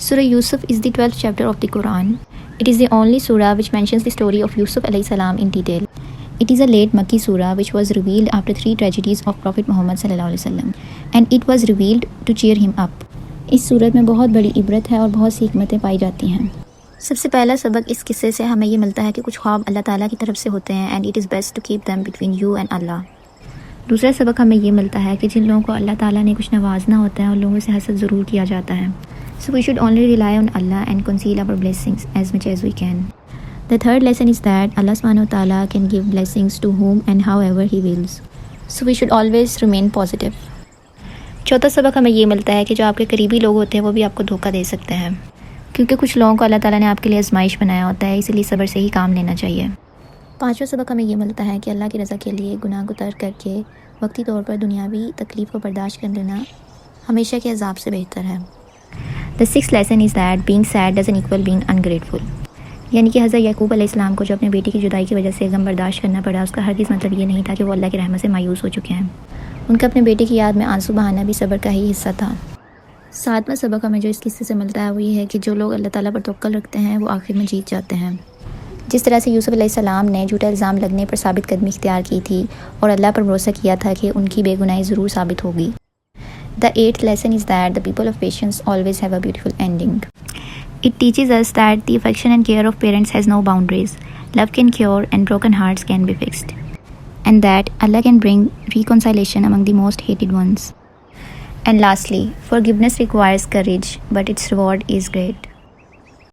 Surah Yusuf is the 12th chapter of the Quran. It is the only surah which mentions the story of Yusuf alayhi salam in detail. It is a late Makki surah which was revealed after 3 tragedies of Prophet Muhammad sallallahu alaihi wasallam, and it was revealed to cheer him up. اس صورت میں بہت بڑی عبرت ہے اور بہت سی حکمتیں پائی جاتی ہیں. سب سے پہلا سبق اس قصے سے ہمیں یہ ملتا ہے کہ کچھ خواب اللہ تعالیٰ کی طرف سے ہوتے ہیں and it is best to keep them between you and اللہ. دوسرا سبق ہمیں یہ ملتا ہے کہ جن لوگوں کو اللہ تعالیٰ نے کچھ نوازنا ہوتا ہے ان لوگوں سے حسد ضرور کیا جاتا ہے. So we should only rely on Allah and conceal our blessings as much as we can. The third lesson is that Allah subhanahu wa ta'ala can give blessings to whom and however He wills. So we should always remain positive. چوتھا سبق ہمیں یہ ملتا ہے کہ جو آپ کے قریبی لوگ ہوتے ہیں وہ بھی آپ کو دھوکہ دے سکتے ہیں، کیونکہ کچھ لوگوں کو اللہ تعالیٰ نے آپ کے لیے آزمائش بنایا ہوتا ہے، اس لیے صبر سے ہی کام لینا چاہیے. پانچواں سبق ہمیں یہ ملتا ہے کہ اللہ کی رضا کے لیے گناہ کو ترک کر کے وقتی طور پر دنیاوی تکلیف کو برداشت کر لینا ہمیشہ کے عذاب سے بہتر ہے. The sixth lesson is that being sad doesn't equal being ungrateful. یعنی کہ حضرت یعقوب علیہ السلام کو جو اپنے بیٹی کی جدائی کی وجہ سے غم برداشت کرنا پڑا، اس کا ہرگز مطلب یہ نہیں تھا کہ وہ اللہ کی رحمت سے مایوس ہو چکے ہیں. ان کا اپنے بیٹے کی یاد میں آنسو بہانا بھی صبر کا ہی حصہ تھا. ساتواں سبق ہمیں جو اس قصے سے ملتا ہے وہ یہ ہے کہ جو لوگ اللہ تعالیٰ پر توکل رکھتے ہیں وہ آخر میں جیت جاتے ہیں. جس طرح سے یوسف علیہ السلام نے جھوٹا الزام لگنے پر ثابت قدمی اختیار کی تھی اور اللہ پر بھروسہ کیا تھا کہ ان کی بے گناہی ضرور ثابت ہوگی. The eighth lesson is that the people of patience always have a beautiful ending. It teaches us that the affection and care of parents has no boundaries. Love can cure and broken hearts can be fixed. And that Allah can bring reconciliation among the most hated ones. And lastly, forgiveness requires courage, but its reward is great.